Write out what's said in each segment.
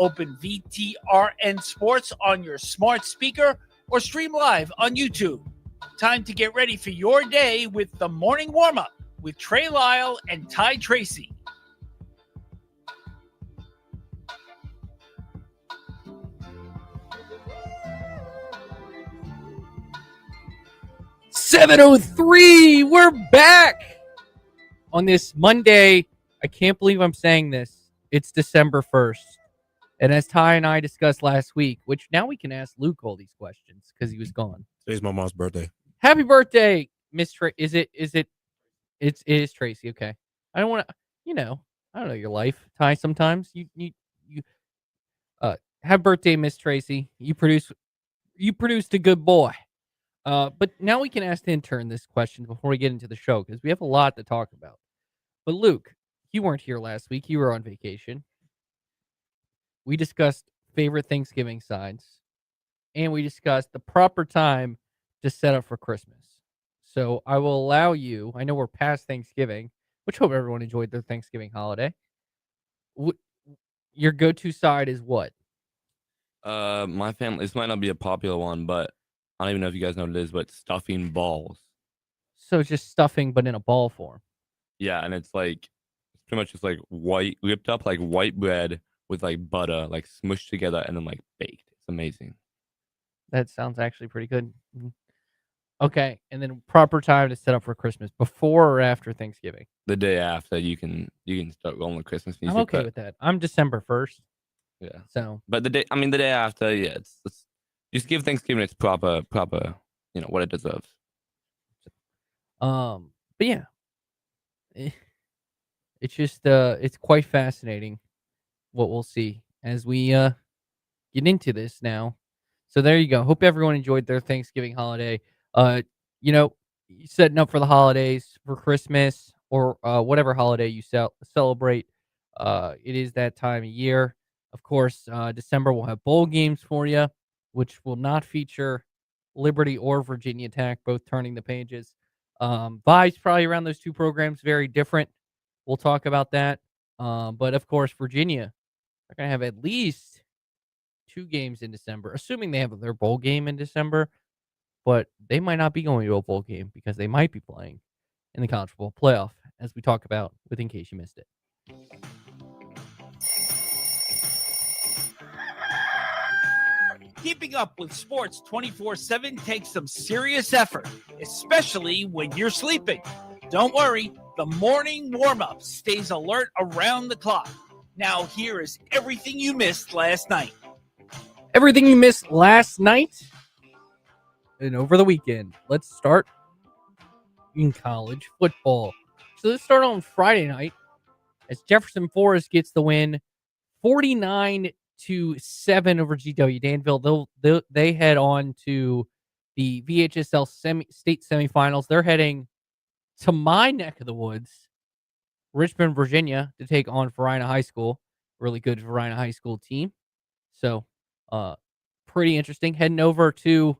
Open VTRN Sports on your smart speaker or stream live on YouTube. Time to get ready for your day with the morning warm-up with Trey Lyle and Ty Tracy. .703, we're back on this Monday. I can't believe I'm saying this. It's December 1st. And as Ty and I discussed last week, which now we can ask Luke all these questions because he was gone. Today's my mom's birthday. Happy birthday, Miss Tracy. It is Tracy, okay. I don't want to, I don't know your life, Ty, sometimes. Happy birthday, Miss Tracy. You produced a good boy. But now we can ask the intern this question before we get into the show because we have a lot to talk about. But Luke, you weren't here last week. You were on vacation. We discussed favorite Thanksgiving sides, and we discussed the proper time to set up for Christmas. So I will allow you, I know we're past Thanksgiving, which I hope everyone enjoyed their Thanksgiving holiday. Your go-to side is what? My family, this might not be a popular one, but I don't even know if you guys know what it is, but stuffing balls. So it's just stuffing, but in a ball form. Yeah, and it's pretty much just whipped up like white bread with like butter, like smushed together and then like baked. It's amazing. That sounds actually pretty good. Okay, and then proper time to set up for Christmas, before or after Thanksgiving? The day after, you can start going with Christmas music. I'm okay with that. I'm December 1st. Yeah. So, but the day after, yeah, it's just give Thanksgiving its proper, what it deserves. But yeah, it's just it's quite fascinating what we'll see as we get into this now. So there you go. Hope everyone enjoyed their Thanksgiving holiday. Setting up for the holidays, for Christmas, or whatever holiday you celebrate. It is that time of year. Of course, December will have bowl games for you, which will not feature Liberty or Virginia Tech, both turning the pages. Vibes probably around those two programs very different. We'll talk about that. But of course, Virginia are going to have at least 2 games in December, assuming they have their bowl game in December. But they might not be going to a bowl game because they might be playing in the college football playoff, as we talk about with In Case You Missed It. Keeping up with sports 24/7 takes some serious effort, especially when you're sleeping. Don't worry, the morning warm-up stays alert around the clock. Now here is everything you missed last night. Everything you missed last night and over the weekend. Let's start in college football. So let's start on Friday night as Jefferson Forest gets the win 49-7 over GW Danville. They head on to the VHSL state semifinals. They're heading to my neck of the woods, Richmond, Virginia, to take on Varina High School. Really good Varina High School team. So, pretty interesting. Heading over to,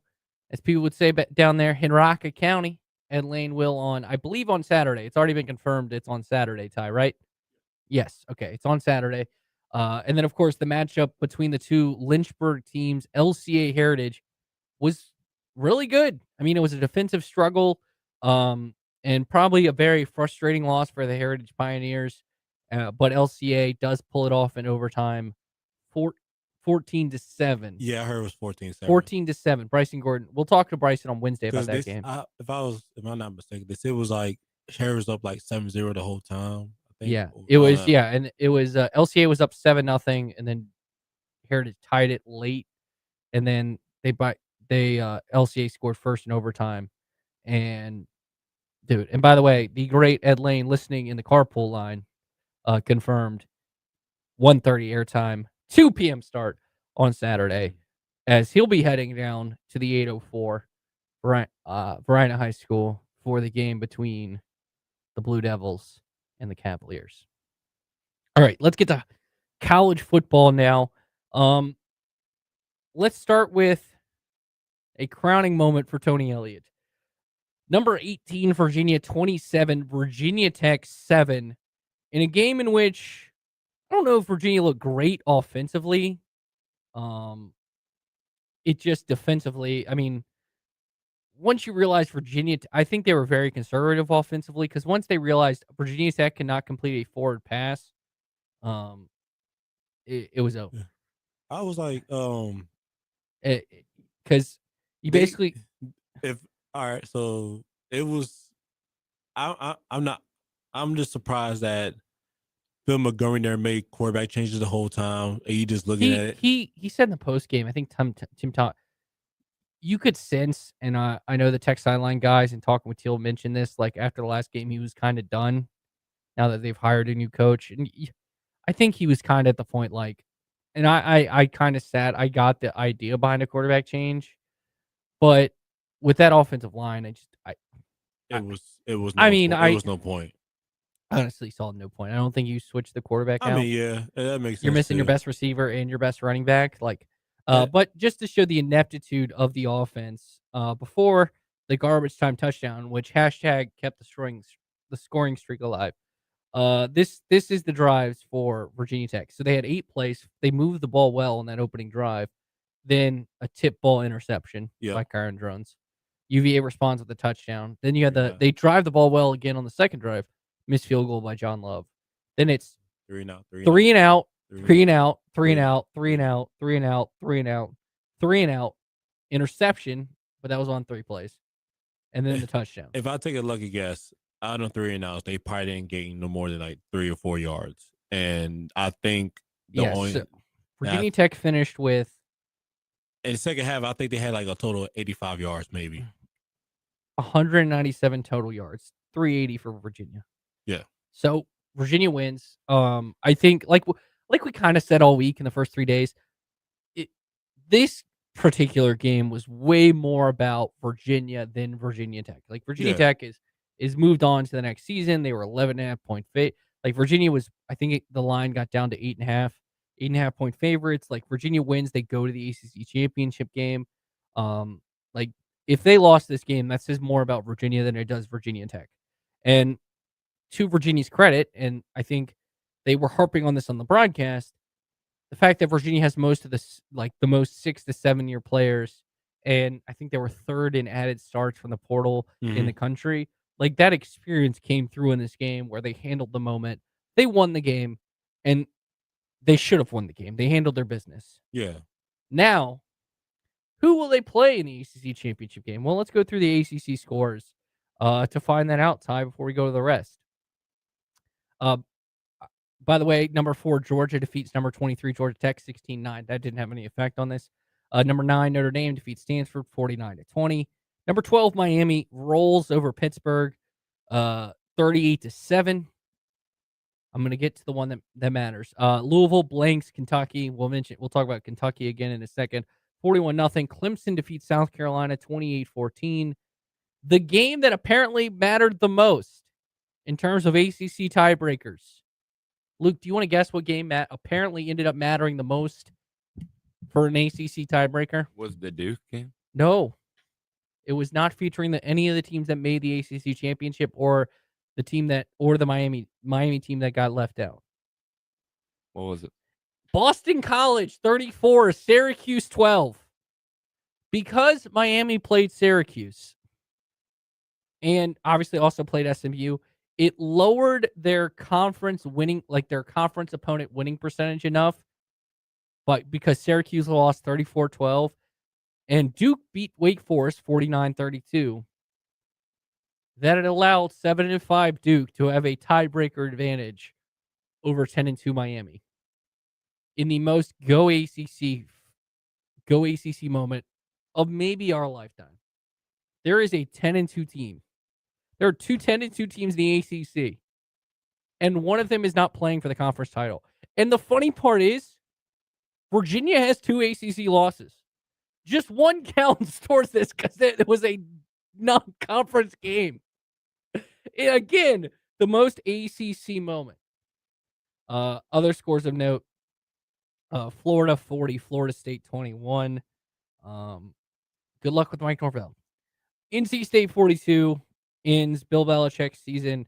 as people would say down there, Henrica County and Laneville I believe on Saturday. It's already been confirmed it's on Saturday, Ty, right? Yes. Okay. It's on Saturday. And then, of course, the matchup between the two Lynchburg teams, LCA Heritage, was really good. I mean, it was a defensive struggle and probably a very frustrating loss for the Heritage Pioneers. But LCA does pull it off in overtime, 14-7. Yeah, I heard it was 14-7. 14-7. Bryson Gordon. We'll talk to Bryson on Wednesday about that game. If I'm not mistaken, they said it was like Harris up like 7-0 the whole time. I think. Yeah, it was. Yeah, and it was LCA was up 7-0, and then Heritage tied it late, and then LCA scored first in overtime, and by the way, the great Ed Lane listening in the carpool line confirmed 1:30 airtime, 2 p.m. start on Saturday, as he'll be heading down to the 804 Varina High School for the game between the Blue Devils and the Cavaliers. All right, let's get to college football now. Let's start with a crowning moment for Tony Elliott. Number 18, Virginia 27, Virginia Tech 7, in a game in which I don't know if Virginia looked great offensively. It just defensively. I mean, once you realize Virginia, I think they were very conservative offensively because once they realized Virginia Tech cannot complete a forward pass, um, it was over. Yeah. I was like, Because you they basically, if all right, so it was. I'm not. I'm just surprised that Phil Montgomery there made quarterback changes the whole time. And you just looking at it. he said in the post game, I think Tim Tom, you could sense, and I know the tech sideline guys and talking with Teal mentioned this. Like after the last game, he was kind of done. Now that they've hired a new coach, and I think he was kind of at the point like, and I kind of sat. I got the idea behind a quarterback change, but with that offensive line, It was. It was I no. mean, It was no point. honestly saw no point. I don't think you switch the quarterback I out. mean, yeah, that makes sense. You're missing your too. best receiver and your best running back. Like, Eh, but just to show the ineptitude of the offense, before the garbage time touchdown, which hashtag kept the scoring streak alive. This is the drives for Virginia Tech. So they had 8 plays. They moved the ball well on that opening drive. Then a tip ball interception Yep. by Kyron Drones. UVA responds with a touchdown. Then you had Yeah. they drive the ball well again on the second drive. Missed field goal by John Love. Then it's 3 and out. 3 and out, Three 3 and out, 3 and three out, 3 and out, 3 and out, 3 and out, 3 and out, interception, but that was on 3 plays. And then the touchdown. If I take a lucky guess, out of 3 and outs, they probably didn't gain no more than like 3 or 4 yards. And I think So Virginia Tech finished with in the second half, I think they had like a total of 85 yards, maybe. 197 total yards, 380 for Virginia. Yeah. So Virginia wins. I think like we kind of said all week in the first 3 days, this particular game was way more about Virginia than Virginia Tech. Like Virginia Tech is moved on to the next season. They were 11.5-point fit. Like Virginia was, I think the line got down to 8.5 point favorites. Like Virginia wins, they go to the ACC championship game. Like if they lost this game, that says more about Virginia than it does Virginia Tech. And to Virginia's credit, and I think they were harping on this on the broadcast, the fact that Virginia has most of the most 6 to 7 year players, and I think they were third in added starts from the portal in the country. Like that experience came through in this game where they handled the moment. They won the game, and they should have won the game. They handled their business. Yeah. Now, who will they play in the ACC championship game? Well, let's go through the ACC scores to find that out, Ty, before we go to the rest. By the way, number 4, Georgia defeats number 23, Georgia Tech, 16-9. That didn't have any effect on this. Number 9, Notre Dame defeats Stanford, 49-20. Number 12, Miami rolls over Pittsburgh, 38-7. I'm going to get to the one that matters. Louisville blanks Kentucky. We'll talk about Kentucky again in a second. 41-0. Clemson defeats South Carolina, 28-14. The game that apparently mattered the most in terms of ACC tiebreakers. Luke, do you want to guess what game apparently ended up mattering the most for an ACC tiebreaker? Was the Duke game? No. It was not featuring any of the teams that made the ACC championship or the Miami team that got left out. What was it? Boston College 34, Syracuse 12. Because Miami played Syracuse and obviously also played SMU, it lowered their conference opponent winning percentage enough, but because Syracuse lost 34-12 and Duke beat Wake Forest 49-32, that it allowed 7-5 Duke to have a tiebreaker advantage over 10-2 Miami in the most go ACC moment of maybe our lifetime. There is a 10-2 team. There are 2 10-2 teams in the ACC, and one of them is not playing for the conference title. And the funny part is, Virginia has 2 ACC losses. Just one counts towards this because it was a non-conference game. And again, the most ACC moment. Other scores of note: Florida 40, Florida State 21. Good luck with Mike Norvell. NC State 42. Ends Bill Belichick's season,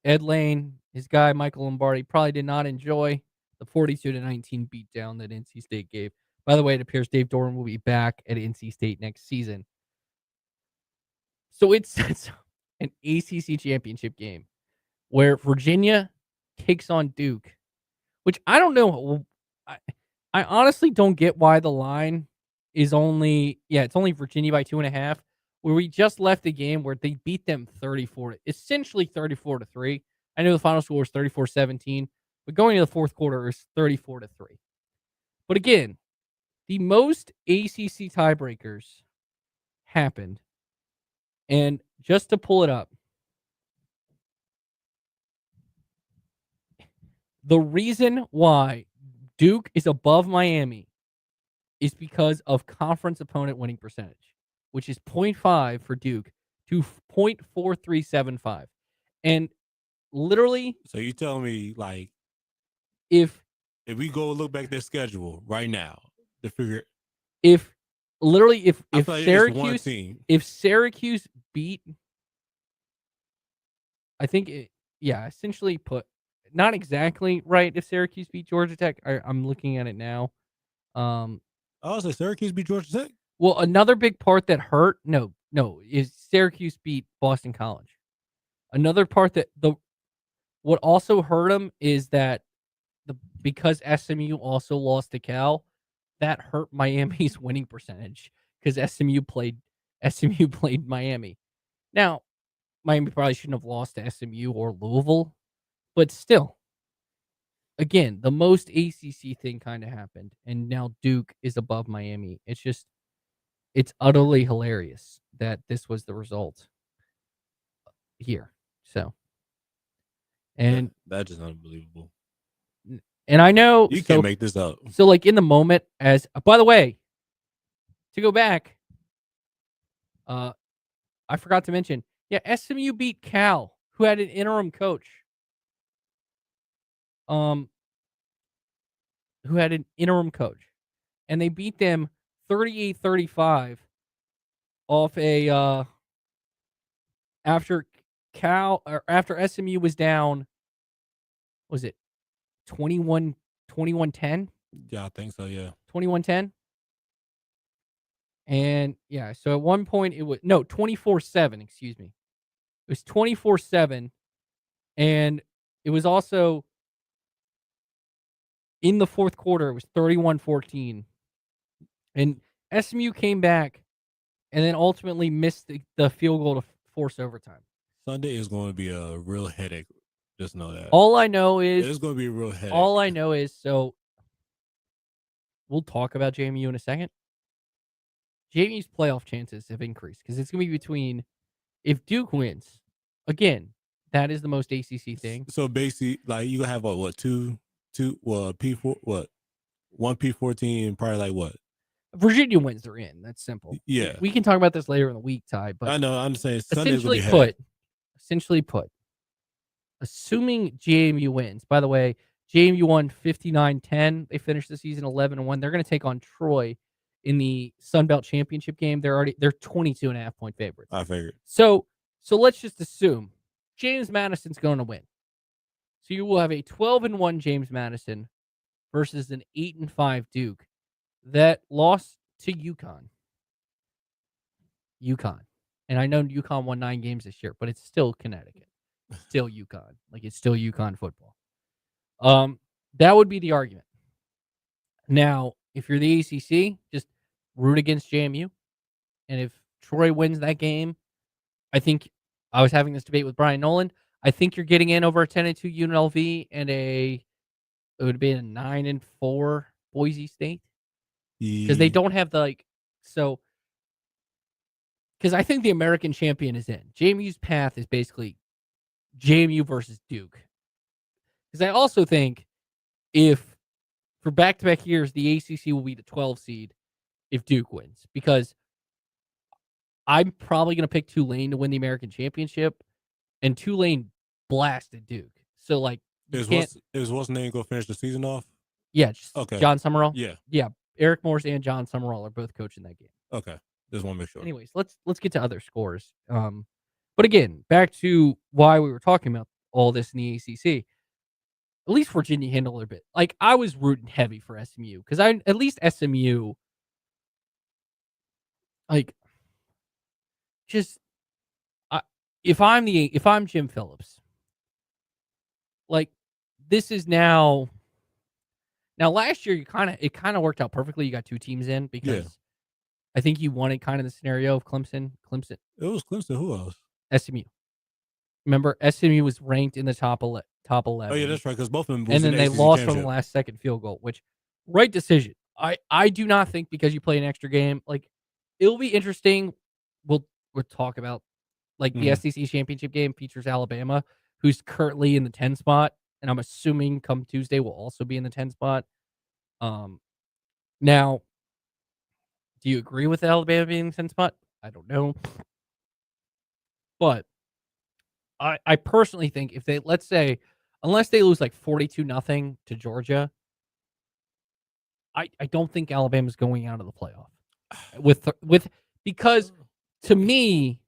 Ed Lane his guy Michael Lombardi probably did not enjoy the 42-19 beatdown that NC State gave. By the way, it appears Dave Doran will be back at NC State next season. So it's an ACC championship game where Virginia takes on Duke, which I don't know. I honestly don't get why the line is only it's only Virginia by 2.5. Where we just left a game where they beat them essentially 34-3. I know the final score was 34-17, but going into the fourth quarter is 34-3. But again, the most ACC tiebreakers happened, and just to pull it up, the reason why Duke is above Miami is because of conference opponent winning percentage, which is 0.5 for Duke to 0.4375. And literally, So you telling me, like, if we go look back at their schedule right now to figure, if I feel like it's one Syracuse team. if Syracuse beat, I think essentially put, not exactly right, if Syracuse beat Georgia Tech. I'm looking at it now. Oh, so Syracuse beat Georgia Tech? Well, another big part that hurt, no, is Syracuse beat Boston College. Another part that what also hurt them is that because SMU also lost to Cal, that hurt Miami's winning percentage because SMU played Miami. Now, Miami probably shouldn't have lost to SMU or Louisville, but still, again, the most ACC thing kind of happened, and now Duke is above Miami. It's utterly hilarious that this was the result here. So, and That's just unbelievable. I know You can't make this up. So, like, in the moment, by the way, to go back, I forgot to mention, SMU beat Cal, who had an interim coach. And they beat them 38-35 off a after SMU was down. Was it 21-10? Yeah, I think so, yeah. 21-10? And so at one point it was 24-7, excuse me. It was 24-7, and it was also in the fourth quarter, it was 31-14. And SMU came back and then ultimately missed the field goal to force overtime. Sunday is going to be a real headache. Just know that. All I know is it's going to be a real headache. All I know is, so we'll talk about JMU in a second. JMU's playoff chances have increased because it's going to be between, if Duke wins, again, that is the most ACC thing. So basically, like, you gonna have P4, one P14, and probably like what? Virginia wins, they're in. That's simple. Yeah, we can talk about this later in the week, Ty. But I know. I'm saying essentially put, assuming JMU wins. By the way, JMU won 59-10. They finished the season 11-1. They're going to take on Troy in the Sun Belt Championship game. They're 22.5 point favorites. I figured. So let's just assume James Madison's going to win. So you will have a 12-1 James Madison versus an 8-5 Duke that lost to UConn. And I know UConn won 9 games this year, but it's still Connecticut. Still UConn. Like, it's still UConn football. That would be the argument. Now, if you're the ACC, just root against JMU. And if Troy wins that game, I think I was having this debate with Brian Nolan. I think you're getting in over a 10-2 UNLV and it would be a 9-4 Boise State. Because they don't have because I think the American champion is in. JMU's path is basically JMU versus Duke. Because I also think if for back-to-back years, the ACC will be the 12 seed if Duke wins. Because I'm probably going to pick Tulane to win the American championship, and Tulane blasted Duke. So, like, Is what's name go finish the season off? Yeah, okay. John Summerall. Yeah. Eric Morse and John Summerall are both coaching that game. Okay, just want to make sure. Anyways, let's get to other scores. But again, back to why we were talking about all this in the ACC. At least Virginia handled it a bit. Like, I was rooting heavy for SMU because at least SMU, like, just if I'm Jim Phillips, like, this is now last year it kind of worked out perfectly. You got two teams in because I think you wanted kind of the scenario of Clemson. It was Clemson. Who else? SMU. Remember, SMU was ranked in the top 11. Oh yeah, that's right. Because both of them. Was And then in they ACC lost on the championship. last second field goal, which right decision. I do not think because you play an extra game, like, it'll be interesting. We'll talk about like the SEC championship game features Alabama, who's currently in the 10 spot, and I'm assuming come Tuesday will also be in the 10 spot. Now, do you agree with Alabama being in the 10 spot? I don't know, but I personally think if they, let's say, unless they lose like 42-0 to Georgia, I don't think Alabama's going out of the playoff with because to me,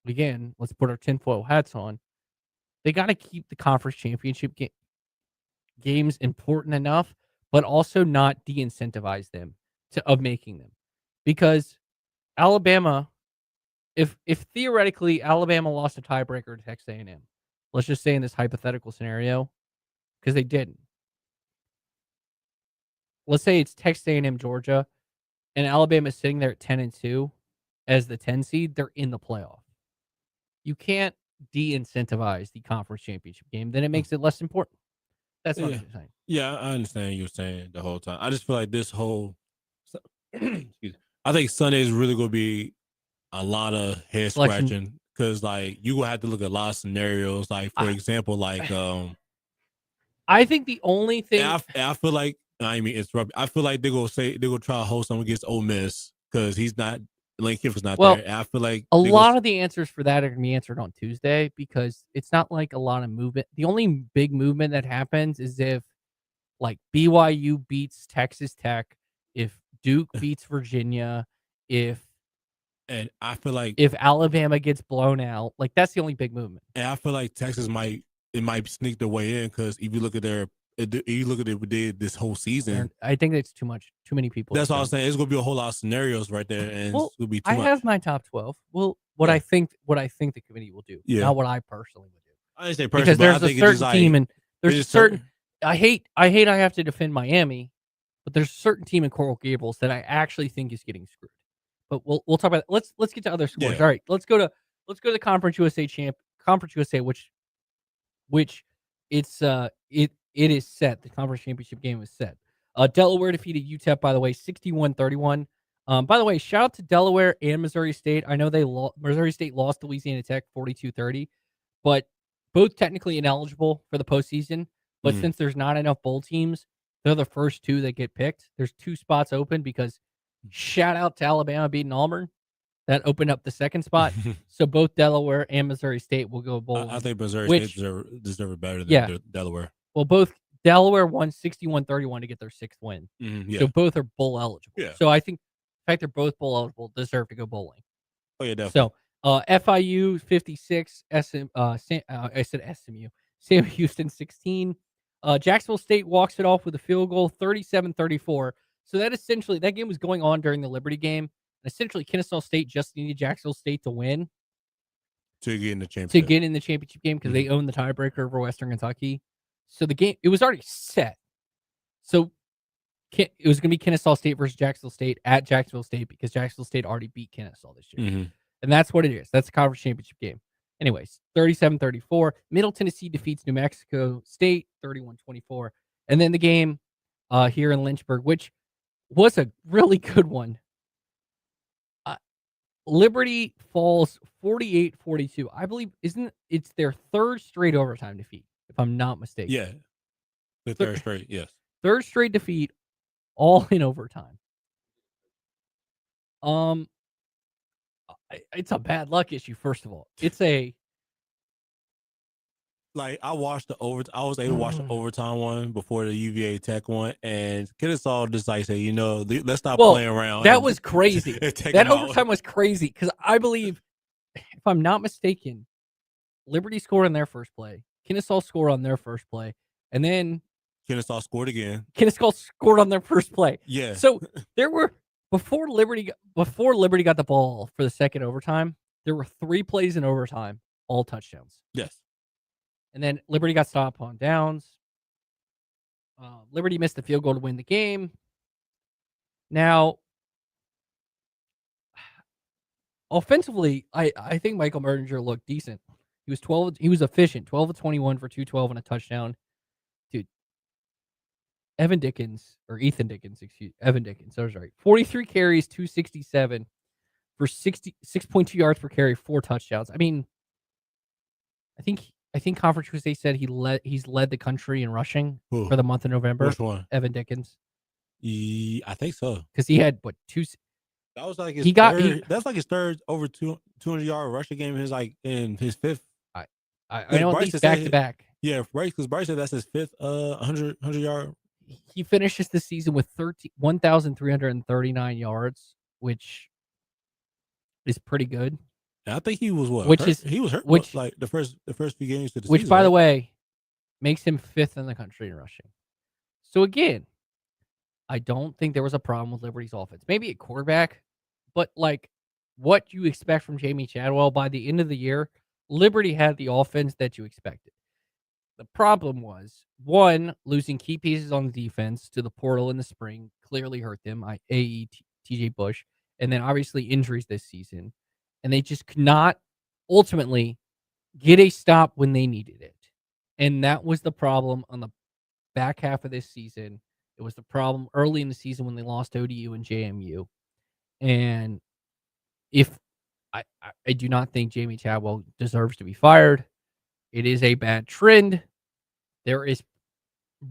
again, let's put our tinfoil hats on. They got to keep the conference championship games important enough, but also not de-incentivize them of making them, because Alabama, if theoretically Alabama lost a tiebreaker to Texas A&M, let's just say in this hypothetical scenario, because they didn't. Let's say it's Texas A&M, Georgia, and Alabama is sitting there at 10-2 as the 10 seed. They're in the playoff. You can't de-incentivize the conference championship game. Then it makes it less important. That's what I'm saying. Yeah, I understand what you're saying the whole time. I just feel like this whole, excuse me, I think Sunday is really going to be a lot of head scratching because, like, you will have to look at a lot of scenarios. Like, for example, like, I think the only thing I feel like, I mean, it's rubbish. I feel like they're gonna try to hold someone against Ole Miss because he's not, Lane Kiffin's not there. And I feel like a lot of the answers for that are gonna be answered on Tuesday because it's not like a lot of movement. The only big movement that happens is if, like, BYU beats Texas Tech, if Duke beats Virginia, and I feel like if Alabama gets blown out, like, that's the only big movement. And I feel like Texas might sneak their way in because if you look at what they did this whole season, I think it's too many people. That's what I'm saying. It's gonna be a whole lot of scenarios right there, and it's gonna be too much. I have my top 12. Well, what I think the committee will do, not what I personally would do. I didn't say personally, because there's a certain team and there's a certain. I hate I have to defend Miami, but there's a certain team in Coral Gables that I actually think is getting screwed. But we'll talk about it. Let's get to other scores. All right, let's go to the Conference USA, which it's it is set. The conference championship game is set. Delaware defeated UTEP, by the way, 61-31. By the way, shout out to Delaware and Missouri State. I know Missouri State lost to Louisiana Tech 42-30, but both technically ineligible for the postseason. But since there's not enough bowl teams, they're the first two that get picked. There's 2 spots open because shout out to Alabama beating Auburn. That opened up the second spot. So both Delaware and Missouri State will go bowling. I think Missouri State deserve it better than Delaware. Well, both Delaware won 61-31 to get their 6th win. So both are bowl eligible. Yeah. So I think the fact they're both bowl eligible deserve to go bowling. Oh, yeah, definitely. So FIU 56, I said SMU. Sam Houston 16. Jacksonville State walks it off with a field goal, 37-34. So that game was going on during the Liberty game. And essentially, Kennesaw State just needed Jacksonville State to win to get in the championship game because they own the tiebreaker over Western Kentucky. So the game, it was already set. So it was going to be Kennesaw State versus Jacksonville State at Jacksonville State because Jacksonville State already beat Kennesaw this year. And that's what it is. That's the conference championship game. Anyways, 37-34. Middle Tennessee defeats New Mexico State 31-24. And then the game here in Lynchburg, which was a really good one. Liberty falls 48-42. I believe it's their 3rd straight overtime defeat, if I'm not mistaken. Yeah. The 3rd straight, yes. 3rd straight defeat, all in overtime. It's a bad luck issue, first of all. It's a like I was able to watch the overtime one before the UVA Tech one, and Kennesaw just like say, let's stop playing around. That was crazy. That overtime was crazy because I believe, if I'm not mistaken, Liberty scored on their first play. Kennesaw scored on their first play. And then Kennesaw scored again. Kennesaw scored on their first play. Yeah. So there were before Liberty got the ball for the second overtime, there were 3 plays in overtime, all touchdowns. Yes. And then Liberty got stopped on downs. Liberty missed the field goal to win the game. Now, offensively, I think Michael Merdinger looked decent. He was efficient, 12 of 21 for 212 and a touchdown. Dude, Ethan Dickens, I was right. 43 carries, 267 for 6.2 yards per carry, 4 touchdowns. I mean, I think Conference USA said he's led the country in rushing for the month of November. Which one? Evan Dickens. I think so. Because he had two. That was like his third. That's like his third over 200-yard rushing game. In his fifth. I know at least back to back. Yeah, because Bryce said that's his fifth 100-yard. He finishes the season with 1,339 yards, which is pretty good. And I think he was he was hurt like the first few games of the season. Which, by the way, makes him 5th in the country in rushing. So again, I don't think there was a problem with Liberty's offense. Maybe at quarterback, but like what you expect from Jamie Chadwell by the end of the year, Liberty had the offense that you expected. The problem was, one, losing key pieces on the defense to the portal in the spring clearly hurt them, i.e. TJ Bush, and then obviously injuries this season. And they just could not ultimately get a stop when they needed it. And that was the problem on the back half of this season. It was the problem early in the season when they lost ODU and JMU. And if I do not think Jamie Chadwell deserves to be fired. It is a bad trend. There is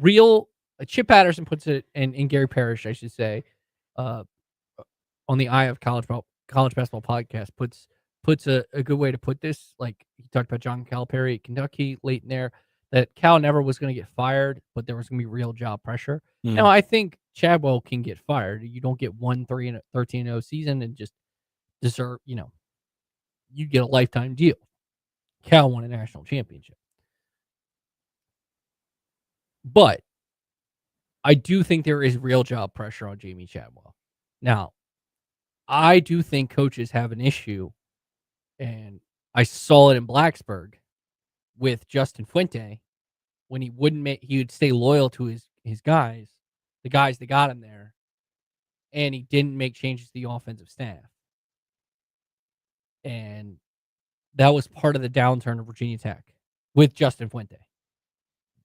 real Chip Patterson puts it, and Gary Parrish, I should say, on the Eye of College Basketball podcast puts a good way to put this. Like he talked about John Calipari at Kentucky late in there, that Cal never was going to get fired, but there was going to be real job pressure. Now I think Chadwell can get fired. You don't get 13-0 season and just deserve, you get a lifetime deal. Cal won a national championship. But I do think there is real job pressure on Jamie Chadwell. Now, I do think coaches have an issue, and I saw it in Blacksburg with Justin Fuente when he would stay loyal to his guys, the guys that got him there, and he didn't make changes to the offensive staff. And that was part of the downturn of Virginia Tech with Justin Fuente.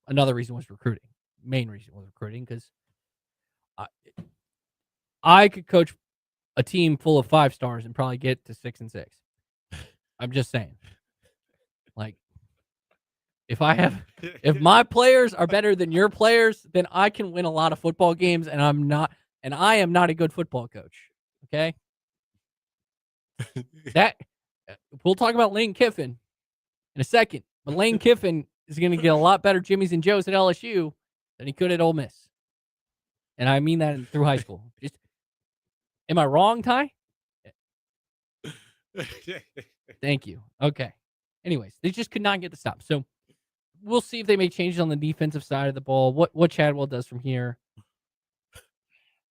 Another reason was recruiting. Main reason was recruiting, because I could coach a team full of 5-stars and probably get to 6-6. I'm just saying. Like, if my players are better than your players, then I can win a lot of football games, and I am not a good football coach. Okay? We'll talk about Lane Kiffin in a second, but Lane Kiffin is going to get a lot better Jimmys and Joes at LSU than he could at Ole Miss, and I mean that through high school. Am I wrong, Ty? Thank you. Okay. Anyways, they just could not get the stop. So we'll see if they make changes on the defensive side of the ball. What Chadwell does from here.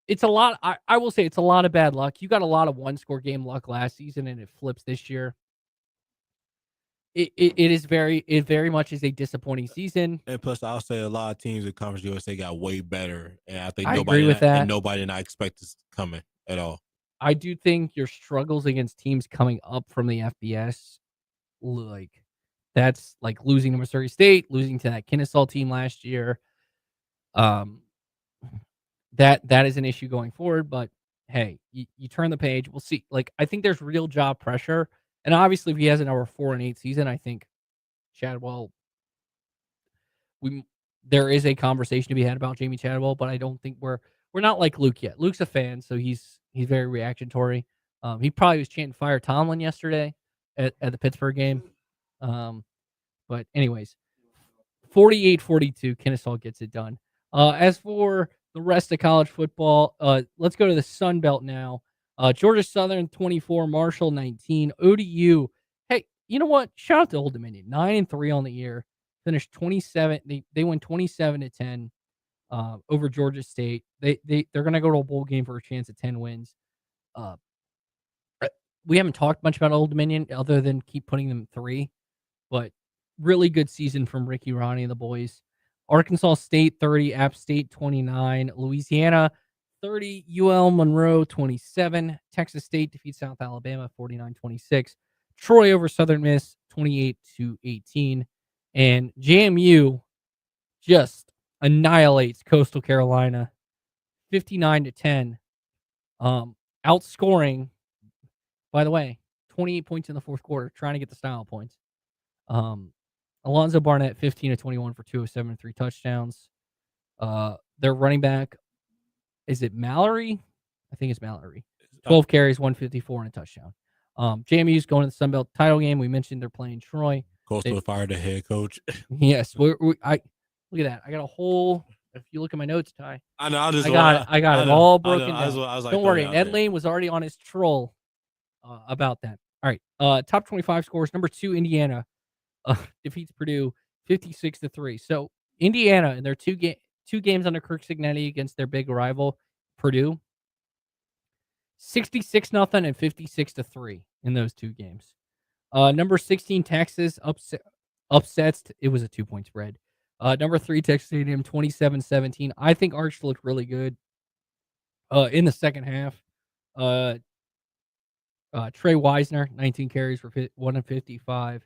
It's a lot. I will say it's a lot of bad luck. You got a lot of one-score game luck last season, and it flips this year. It very much is a disappointing season. And plus, I'll say a lot of teams in Conference USA got way better, and I think agree with that. And nobody did not expect this coming at all. I do think your struggles against teams coming up from the FBS, like that's like losing to Missouri State, losing to that Kennesaw team last year. That is an issue going forward, but hey, you turn the page. We'll see. Like, I think there's real job pressure. And obviously, if he has an over 4-8 season, I think Chadwell, there is a conversation to be had about Jamie Chadwell, but I don't think we're not like Luke yet. Luke's a fan, so he's very reactionary. He probably was chanting "Fire Tomlin" yesterday at the Pittsburgh game. But anyways, 48-42, Kennesaw gets it done. As for the rest of college football, let's go to the Sun Belt now. Georgia Southern 24, Marshall 19, ODU. Hey, you know what? Shout out to Old Dominion. 9-3 on the year. Finished 27. They win 27-10 over Georgia State. They're gonna go to a bowl game for a chance at 10 wins. Uh, we haven't talked much about Old Dominion other than keep putting them 3, but really good season from Ricky, Ronnie, and the boys. Arkansas State 30, App State 29, Louisiana 30, UL Monroe 27, Texas State defeats South Alabama 49-26, Troy over Southern Miss 28-18, and JMU just annihilates Coastal Carolina 59-10, outscoring, by the way, 28 points in the fourth quarter, trying to get the style points. Alonzo Barnett, 15-21 for 207 and 3 touchdowns. Their running back, is it Mallory? I think it's Mallory. 12 carries, 154 and a touchdown. JMU's going to the Sun Belt title game. We mentioned they're playing Troy. Coastal fired the head coach. Yes, look at that. I got a whole. If you look at my notes, Ty, I know. I got it all broken down. I was like, don't worry, Ned Lane was already on his troll about that. All right, top 25 scores. Number 2, Indiana defeats Purdue 56-3. So Indiana in their two games under Kirk Cignetti against their big rival Purdue, 66-0 and 56-3 in those 2 games. Number 16 Texas upsets. It was a 2-point spread. Number 3 Texas A&M 27-17. I think Arch looked really good in the second half. Trey Wisner, 19 carries for 155.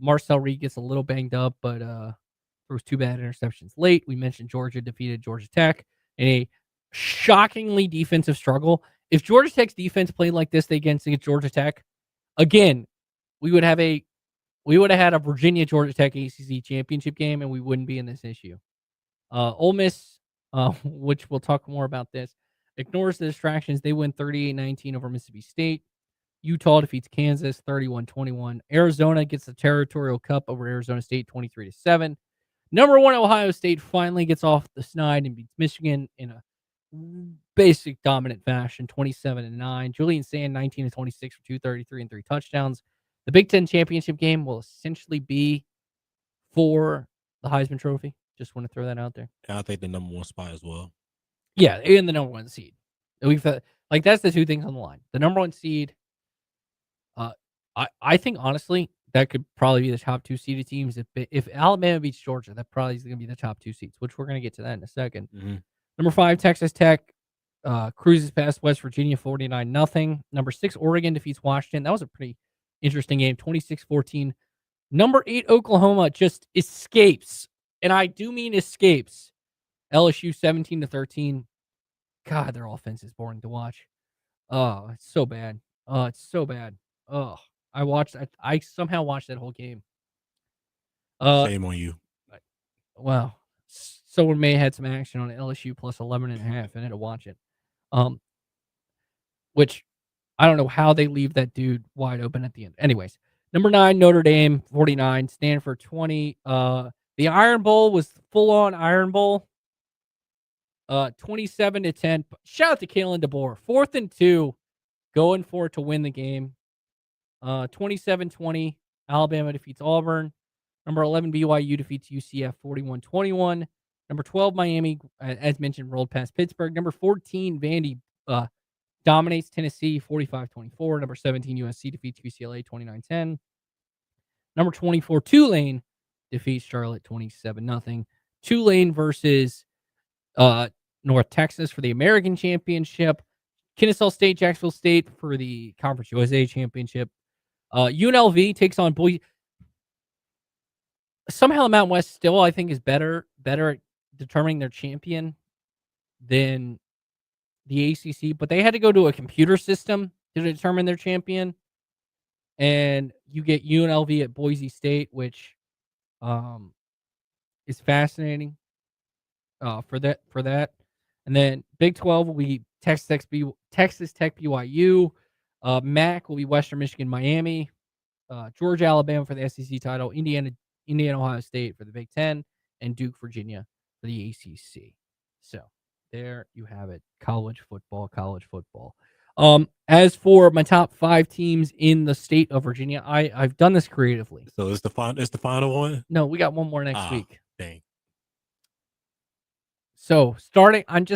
Marcel Reed gets a little banged up, but throws 2 bad interceptions late. We mentioned Georgia defeated Georgia Tech in a shockingly defensive struggle. If Georgia Tech's defense played like this against Georgia Tech, again, we would have had a Virginia Georgia Tech ACC championship game, and we wouldn't be in this issue. Ole Miss, which we'll talk more about this, ignores the distractions. They win 38-19 over Mississippi State. Utah defeats Kansas 31-21. Arizona gets the Territorial Cup over Arizona State 23-7. Number 1 Ohio State finally gets off the snide and beats Michigan in a basic dominant fashion 27-9. Julian Sand 19-26 for 233 and 3 touchdowns. The Big Ten championship game will essentially be for the Heisman Trophy. Just want to throw that out there. And I think the number 1 spot as well. Yeah, and the number 1 seed. We've that's the 2 things on the line. The number 1 seed. I think honestly that could probably be the top 2 seeded teams. If Alabama beats Georgia, that probably is going to be the top 2 seeds, which we're going to get to that in a second. Mm-hmm. Number 5 Texas Tech cruises past West Virginia 49-0. Number 6 Oregon defeats Washington. That was a pretty interesting game, 26-14. Number 8 Oklahoma just escapes, and I do mean escapes, LSU 17-13. God, their offense is boring to watch. Oh, it's so bad. Oh, it's so bad. Oh, I somehow watched that whole game. Shame on you. Wow. Someone may have had some action on LSU plus 11.5 and had to watch it. Which I don't know how they leave that dude wide open at the end. Anyways, number 9 Notre Dame 49, Stanford 20. The Iron Bowl was full on Iron Bowl. 27-10. Shout out to Kalen DeBoer. 4th and 2, going for it to win the game. 27-20. Alabama defeats Auburn. Number 11 BYU defeats UCF 41-21. Number 12 Miami, as mentioned, rolled past Pittsburgh. Number 14 Vandy dominates Tennessee 45-24. Number 17 USC defeats UCLA 29-10. Number 24 Tulane defeats Charlotte 27-0. Tulane versus North Texas for the American Championship. Kennesaw State, Jacksonville State for the Conference USA Championship. UNLV takes on Boise. Somehow the Mountain West still, I think, is better at determining their champion than the ACC, but they had to go to a computer system to determine their champion. And you get UNLV at Boise State, which is fascinating for that. And then Big 12 will be Texas Tech BYU. MAC will be Western Michigan Miami. Georgia Alabama for the SEC title. Indiana Ohio State for the Big 10, and Duke Virginia for the ACC. So there you have it. College football. As for my top 5 teams in the state of Virginia, I've done this creatively. So it's the final one. No, we got one more next week. Dang. So starting, I've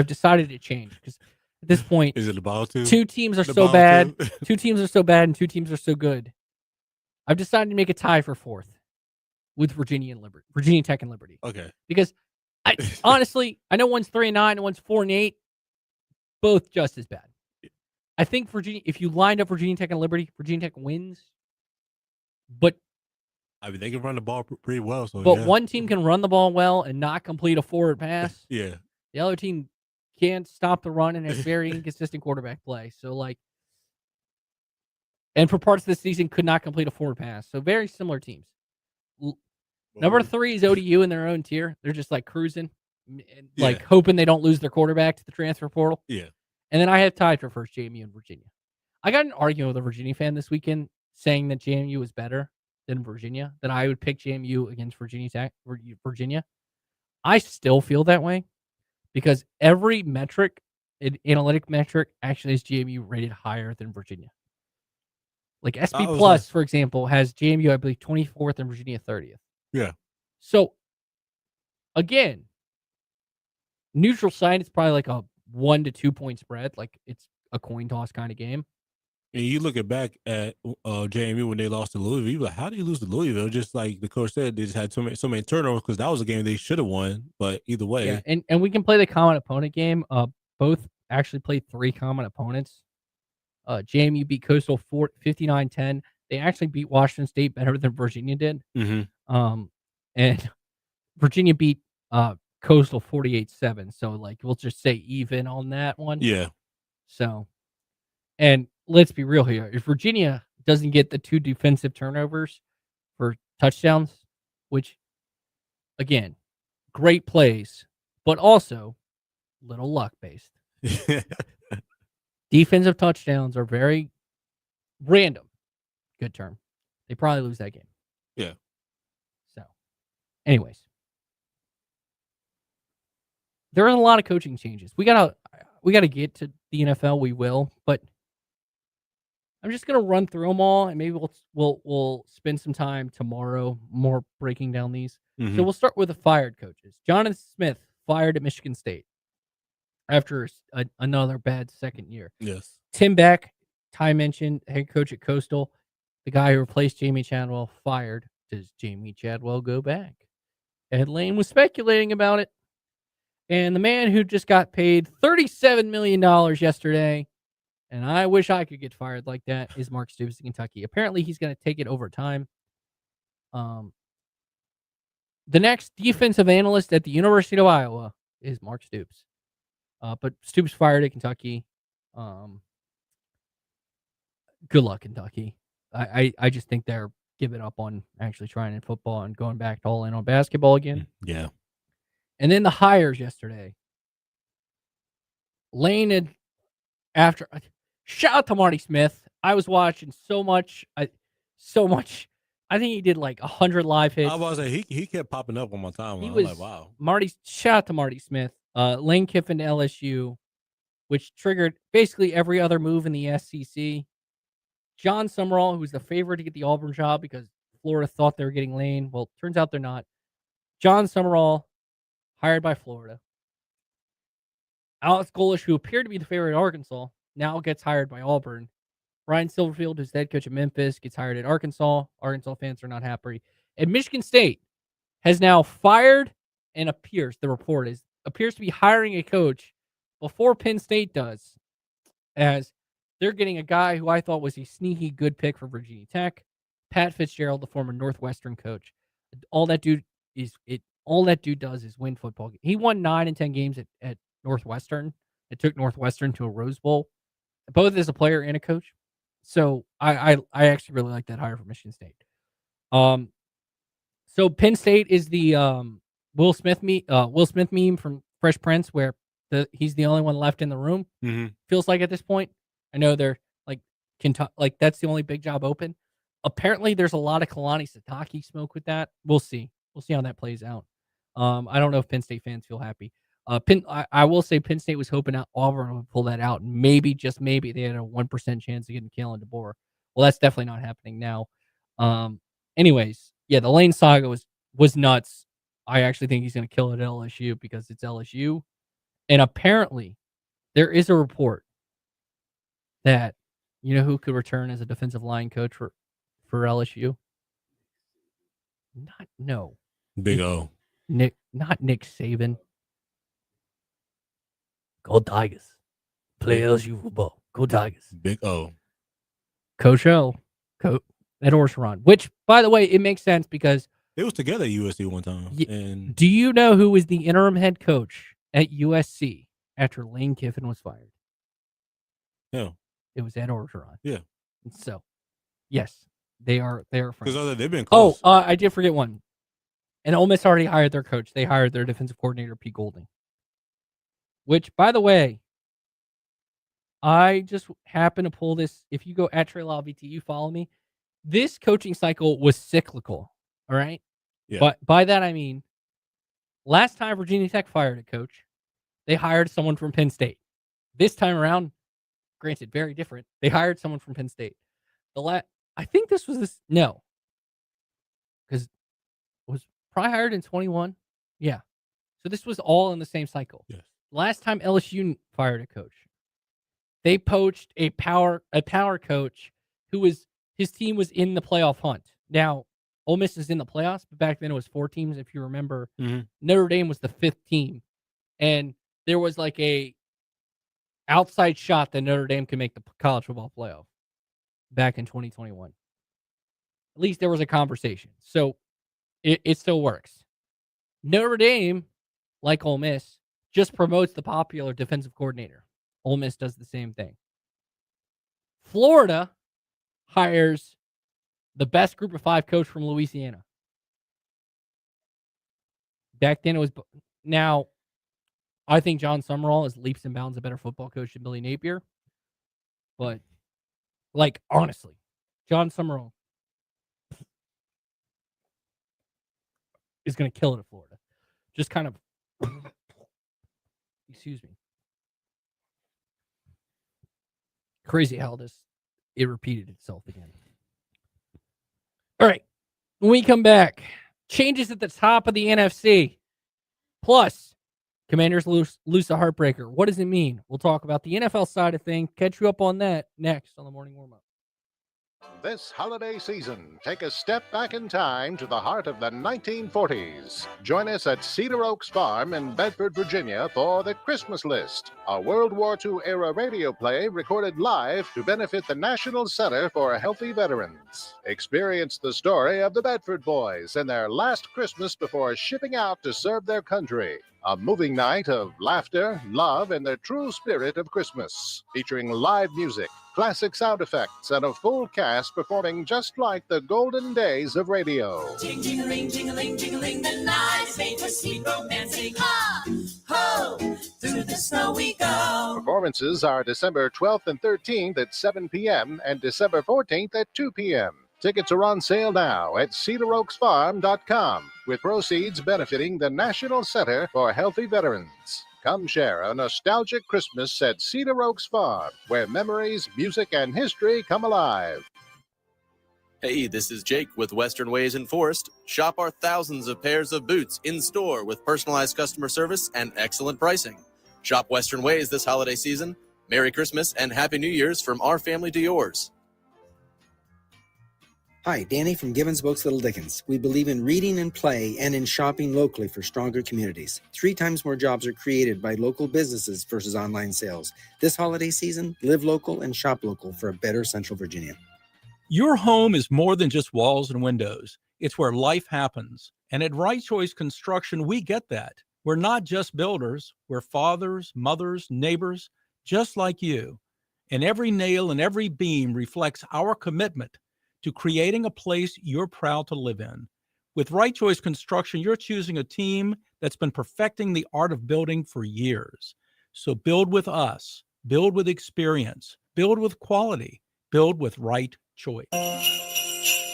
decided to change because at this point, Is it the ball two? 2 teams are The so ball bad. two? 2 teams are so bad, and 2 teams are so good. I've decided to make a tie for 4th with Virginia Tech and Liberty. Okay. Because honestly, I know one's 3-9 and one's 4-8, both just as bad. I think Virginia, if you lined up Virginia Tech and Liberty, Virginia Tech wins. But I mean, they can run the ball pretty well. So, but yeah. one team can run the ball well and not complete a forward pass. Yeah. The other team can't stop the run and has very inconsistent quarterback play. So, like, and for parts of the season, could not complete a forward pass. So, very similar teams. Number 3 is ODU in their own tier. They're just like cruising, like hoping they don't lose their quarterback to the transfer portal. Yeah. And then I have tied for first JMU and Virginia. I got an argument with a Virginia fan this weekend saying that JMU was better than Virginia, that I would pick JMU against Virginia. I still feel that way because every metric, an analytic metric, actually has JMU rated higher than Virginia. Like SP Plus, for example, has JMU, I believe, 24th and Virginia 30th. Yeah. So, again, neutral site, it's probably like a 1 to 2 point spread. Like it's a coin toss kind of game. And you looking back at JMU when they lost to Louisville, you're like, how did you lose to Louisville? Just like the coach said, they just had so many turnovers because that was a game they should have won. But either way. Yeah, and we can play the common opponent game. Both actually played 3 common opponents. JMU beat Coastal 59-10. They actually beat Washington State better than Virginia did. Mm-hmm. And Virginia beat Coastal 48-7. So, like, we'll just say even on that one. Yeah. So, and let's be real here. If Virginia doesn't get the 2 defensive turnovers for touchdowns, which, again, great plays, but also little luck based. Defensive touchdowns are very random. Good term. They probably lose that game. Yeah. So, anyways, there are a lot of coaching changes. We gotta get to the NFL. We will, but I'm just gonna run through them all, and maybe we'll spend some time tomorrow more breaking down these. Mm-hmm. So we'll start with the fired coaches. Jonathan Smith fired at Michigan State after another bad second year. Yes. Tim Beck, Ty mentioned, head coach at Coastal, the guy who replaced Jamie Chadwell, fired. Does Jamie Chadwell go back? Ed Lane was speculating about it. And the man who just got paid $37 million yesterday, and I wish I could get fired like that, is Mark Stoops in Kentucky. Apparently, he's going to take it over time. The next defensive analyst at the University of Iowa is Mark Stoops. But Stoops fired at Kentucky. Good luck, Kentucky. I just think they're giving up on actually trying in football and going back to all in on basketball again. Yeah. And then the hires yesterday. Lane had shout out to Marty Smith. I was watching so much. I think he did like 100 live hits. I was like, he kept popping up on my timeline. I was like, wow. Shout out to Marty Smith. Lane Kiffin to LSU, which triggered basically every other move in the SEC. John Summerall, who's the favorite to get the Auburn job because Florida thought they were getting Lane. Well, turns out they're not. John Summerall, hired by Florida. Alex Golish, who appeared to be the favorite at Arkansas, now gets hired by Auburn. Ryan Silverfield, who's the head coach at Memphis, gets hired at Arkansas. Arkansas fans are not happy. And Michigan State has now fired and appears to be hiring a coach before Penn State does, as they're getting a guy who I thought was a sneaky good pick for Virginia Tech, Pat Fitzgerald, the former Northwestern coach. All that dude does is win football games. He won 9 and 10 games at Northwestern. It took Northwestern to a Rose Bowl, both as a player and a coach. So I actually really like that hire for Michigan State. So Penn State is the Will Smith meme from Fresh Prince, where he's the only one left in the room. Mm-hmm. Feels like at this point. I know they're like that's the only big job open. Apparently, there's a lot of Kalani Sitake smoke with that. We'll see. We'll see how that plays out. I don't know if Penn State fans feel happy. I will say Penn State was hoping out Auburn would pull that out, and maybe, just maybe, they had a 1% chance of getting Kalen DeBoer. Well, that's definitely not happening now. Anyways, yeah, the Lane saga was nuts. I actually think he's going to kill it at LSU because it's LSU, and apparently there is a report that who could return as a defensive line coach for LSU? No, Big O. not Nick Saban. Go Tigers. Play LSU football. Go Tigers. Big O. Coach O. Ed Orgeron. Which, by the way, it makes sense because They was together at USC one time. And do you know who was the interim head coach at USC after Lane Kiffin was fired? yeah. It was Ed Orgeron. Yeah. So, yes, they are friends. Because they've been close. I did forget one. And Ole Miss already hired their coach. They hired their defensive coordinator, Pete Golding. Which, by the way, I just happened to pull this. If you go at Trey Lyle VT, you follow me. This coaching cycle was cyclical. All right. Yeah. But by that, I mean, last time Virginia Tech fired a coach, they hired someone from Penn State. This time around, granted, very different. They hired someone from Penn State. I think this was this. No. Because it was probably hired in 21. Yeah. So this was all in the same cycle. Yes. Last time LSU fired a coach, they poached a power coach his team was in the playoff hunt. Now, Ole Miss is in the playoffs, but back then it was 4 teams. If you remember, Notre Dame was the 5th team, and there was like a outside shot that Notre Dame could make the college football playoff back in 2021. At least there was a conversation, so it still works. Notre Dame, like Ole Miss, just promotes the popular defensive coordinator. Ole Miss does the same thing. Florida hires the best group of 5 coach from Louisiana. Back then it was. Now, I think John Summerall is leaps and bounds a better football coach than Billy Napier. But, honestly, John Summerall is going to kill it at Florida. Just kind of. Excuse me. Crazy how it repeated itself again. All right. When we come back, changes at the top of the NFC. Plus, Commanders lose a heartbreaker. What does it mean? We'll talk about the NFL side of things. Catch you up on that next on the Morning Warm-Up. This holiday season, take a step back in time to the heart of the 1940s. Join us at Cedar Oaks Farm in Bedford, Virginia for The Christmas List, a World War II-era radio play recorded live to benefit the National Center for Healthy Veterans. Experience the story of the Bedford boys and their last Christmas before shipping out to serve their country. A moving night of laughter, love, and the true spirit of Christmas, featuring live music, classic sound effects, and a full cast performing just like the golden days of radio. Jing-a-ling, jing-a-ling, jing-a-ling, the night is made for sweet romancing. Ha! Ho! Through the snow we go. Performances are December 12th and 13th at 7 p.m. and December 14th at 2 p.m. Tickets are on sale now at cedaroaksfarm.com, with proceeds benefiting the National Center for Healthy Veterans. Come share a nostalgic Christmas at Cedar Oaks Farm, where memories, music, and history come alive. Hey, this is Jake with Western Ways in Forest. Shop our thousands of pairs of boots in store with personalized customer service and excellent pricing. Shop Western Ways this holiday season. Merry Christmas and Happy New Year's from our family to yours. Hi, Danny from Givens Books Little Dickens. We believe in reading and play and in shopping locally for stronger communities. 3 times more jobs are created by local businesses versus online sales. This holiday season, live local and shop local for a better Central Virginia. Your home is more than just walls and windows. It's where life happens. And at Right Choice Construction, we get that. We're not just builders. We're fathers, mothers, neighbors, just like you. And every nail and every beam reflects our commitment to creating a place you're proud to live in. With Right Choice Construction, you're choosing a team that's been perfecting the art of building for years. So build with us, build with experience, build with quality, build with Right Choice.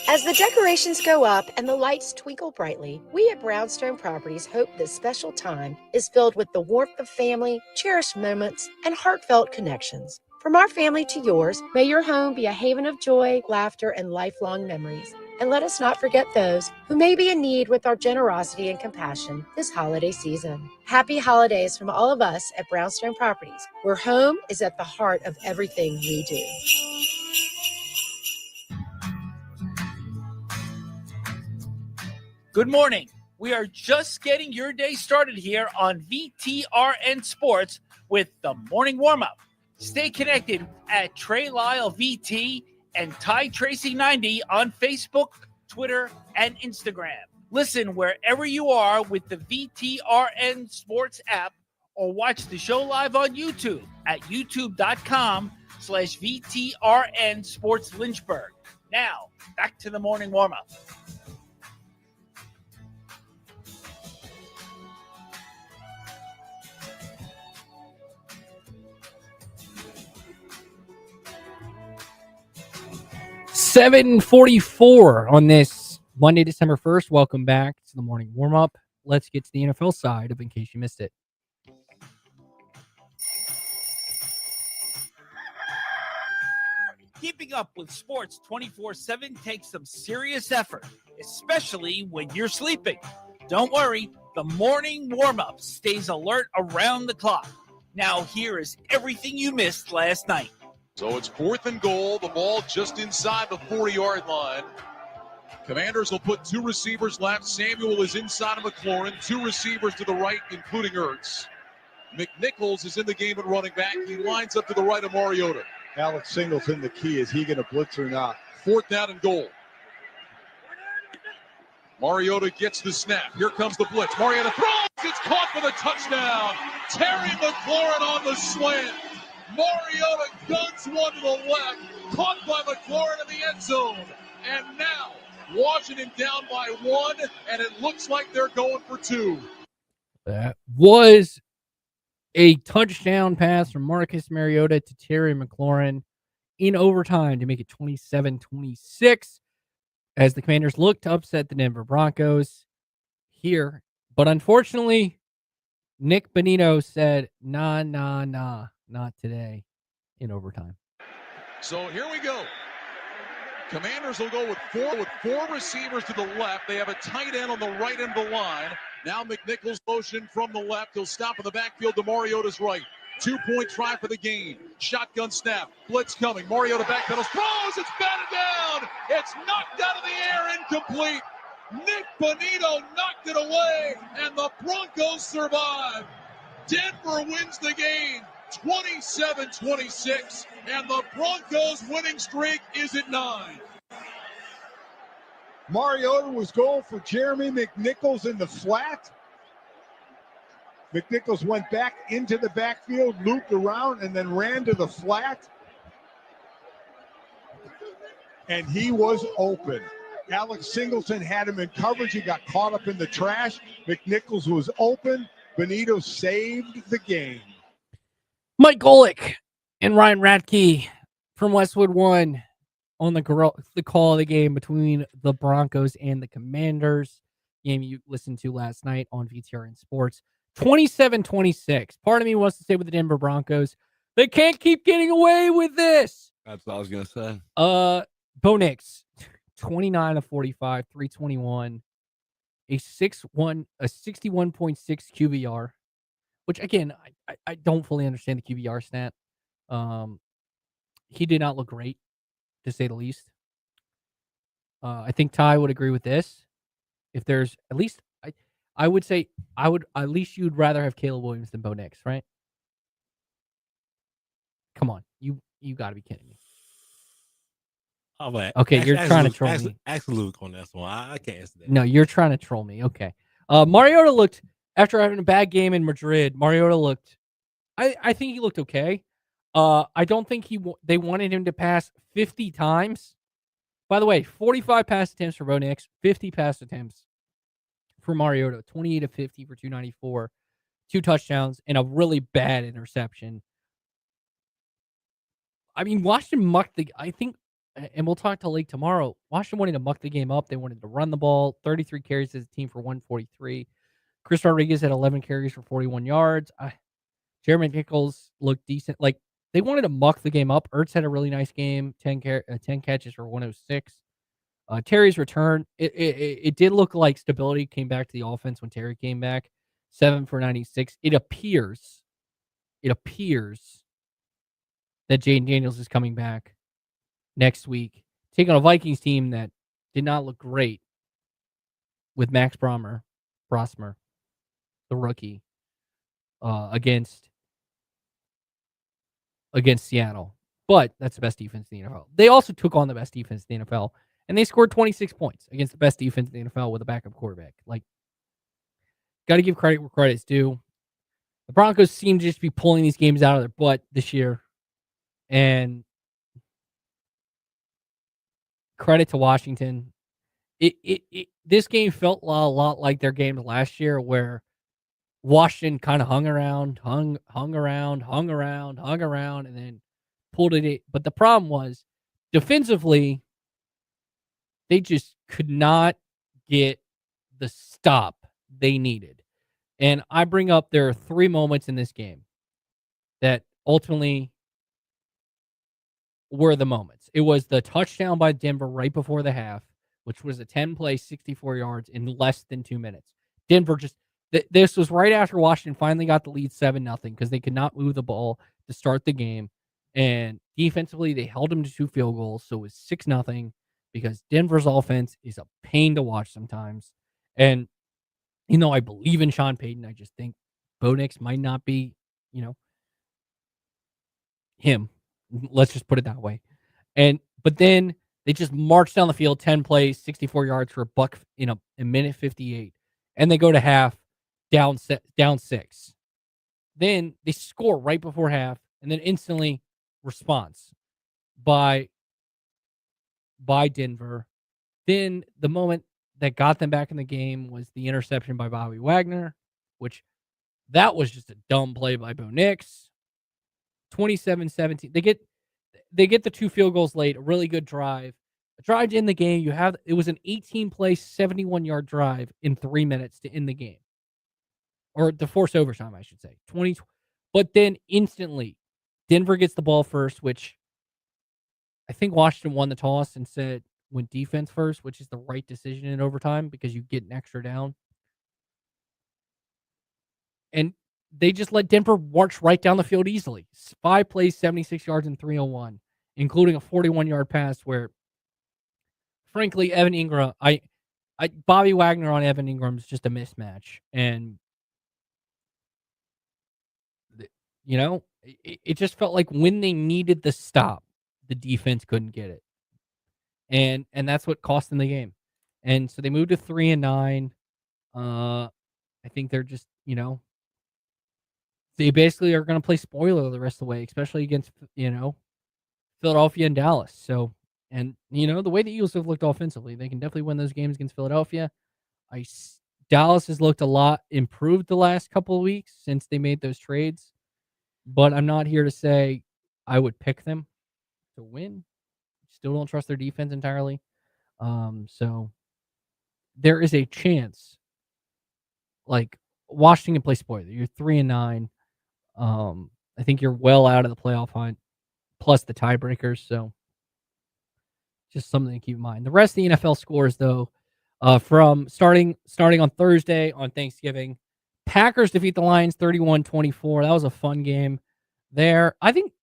As the decorations go up and the lights twinkle brightly, we at Brownstone Properties hope this special time is filled with the warmth of family, cherished moments, and heartfelt connections. From our family to yours, may your home be a haven of joy, laughter, and lifelong memories. And let us not forget those who may be in need with our generosity and compassion this holiday season. Happy holidays from all of us at Brownstone Properties, where home is at the heart of everything we do. Good morning. We are just getting your day started here on VTRN Sports with the morning warm-up. Stay connected at Trey Lyle VT and Ty Tracy 90 on Facebook, Twitter, and Instagram. Listen wherever you are with the VTRN Sports app or watch the show live on YouTube at youtube.com/VTRN Sports Lynchburg. Now, back to the morning warm-up. $7:44 on this Monday, December 1st. Welcome back to the morning warm-up. Let's get to the NFL side of in case you missed it. Keeping up with sports 24/7 takes some serious effort, especially when you're sleeping. Don't worry, the morning warm-up stays alert around the clock. Now here is everything you missed last night. So it's 4th and goal. The ball just inside the 40-yard line. Commanders will put 2 receivers left. Samuel is inside of McLaurin. 2 receivers to the right, including Ertz. McNichols is in the game at running back. He lines up to the right of Mariota. Alex Singleton, the key. Is he going to blitz or not? 4th down and goal. Mariota gets the snap. Here comes the blitz. Mariota throws. It's caught for the touchdown. Terry McLaurin on the slant. Mariota guns one to the left, caught by McLaurin in the end zone. And now, Washington down by 1, and it looks like they're going for 2. That was a touchdown pass from Marcus Mariota to Terry McLaurin in overtime to make it 27-26 as the Commanders looked to upset the Denver Broncos here. But unfortunately, Nick Bonito said, nah, not today in overtime. So here we go. Commanders will go with four receivers to the left. They have a tight end on the right end of the line. Now McNichols motion from the left. He'll stop in the backfield to Mariota's right. 2-point try for the game. Shotgun snap. Blitz coming. Mariota backpedals. Throws. It's batted down. It's knocked out of the air. Incomplete. Nick Bonito knocked it away, and the Broncos survive. Denver wins the game 27-26, and the Broncos winning streak is at 9. Mariota was going for Jeremy McNichols in the flat. McNichols went back into the backfield, looped around, and then ran to the flat. And he was open. Alex Singleton had him in coverage. He got caught up in the trash. McNichols was open. Bonito saved the game. Mike Golick and Ryan Radke from Westwood One on the call of the game between the Broncos and the Commanders. Game you listened to last night on VTRN Sports. 27-26. Part of me wants to say with the Denver Broncos, they can't keep getting away with this. That's what I was gonna say. Bo Nix, 29 of 45, 321, a 61.6 QBR, which again, I don't fully understand the QBR stat. He did not look great, to say the least. I think Ty would agree with this. If there's at least, I would say at least you'd rather have Caleb Williams than Bo Nix, right? Come on, you got to be kidding me. Oh, but okay, you're trying to troll me. Ask Luke on this one. I can't answer that. No, you're trying to troll me. Okay. Mariota looked, after having a bad game in Madrid, Mariota looked, I think he looked okay. I don't think they wanted him to pass 50 times. By the way, 45 pass attempts for Bo Nix, 50 pass attempts for Mariota, 28 of 50 for 294, 2 touchdowns, and a really bad interception. I mean, Washington mucked I think and we'll talk to Lake tomorrow. Washington wanted to muck the game up. They wanted to run the ball. 33 carries as a team for 143. Chris Rodriguez had 11 carries for 41 yards. Jeremy Nichols looked decent. Like, they wanted to muck the game up. Ertz had a really nice game, 10 catches for 106. Terry's return, it did look like stability came back to the offense when Terry came back. 7 for 96. It appears that Jaden Daniels is coming back next week, taking a Vikings team that did not look great with Max Brosmer, the rookie, against Seattle. But that's the best defense in the NFL. They also took on the best defense in the NFL, and they scored 26 points against the best defense in the NFL with a backup quarterback. Like, got to give credit where credit's due. The Broncos seem to just be pulling these games out of their butt this year, and credit to Washington. This game felt a lot like their games last year, where Washington kind of hung around, and then pulled it in. But the problem was, defensively, they just could not get the stop they needed. And I bring up, there are 3 moments in this game that ultimately were the moments. It was the touchdown by Denver right before the half, which was a 10-play, 64 yards in less than 2 minutes. Denver just, this was right after Washington finally got the lead 7-0 because they could not move the ball to start the game. And defensively, they held them to 2 field goals, so it was 6-0 because Denver's offense is a pain to watch sometimes. And, I believe in Sean Payton. I just think Bo Nix might not be, him. Let's just put it that way. But then they just march down the field, 10 plays, 64 yards for a buck in a minute 58. And they go to half down 6. Then they score right before half, and then instantly response by Denver. Then the moment that got them back in the game was the interception by Bobby Wagner, which that was just a dumb play by Bo Nix. 27-17. They get the 2 field goals late, a really good drive. A drive to end the game. It was an 18-play, 71-yard drive in 3 minutes to end the game. Or to force overtime, I should say. But then instantly, Denver gets the ball first, which I think Washington won the toss and said went defense first, which is the right decision in overtime because you get an extra down. And they just let Denver march right down the field easily. 5 plays, 76 yards, and 301, including a 41-yard pass where, frankly, Evan Ingram, Bobby Wagner on Evan Ingram is just a mismatch. And, it just felt like when they needed the stop, the defense couldn't get it. And that's what cost them the game. And so they moved to 3-9. I think they're just, they basically are going to play spoiler the rest of the way, especially against, Philadelphia and Dallas. So, and, the way the Eagles have looked offensively, they can definitely win those games against Philadelphia. Dallas has looked a lot improved the last couple of weeks since they made those trades. But I'm not here to say I would pick them to win. Still don't trust their defense entirely. So there is a chance, like, Washington can play spoiler. You're 3-9. I think you're well out of the playoff hunt, plus the tiebreakers. So just something to keep in mind. The rest of the NFL scores, though, from starting on Thursday on Thanksgiving, Packers defeat the Lions 31-24. That was a fun game there. I think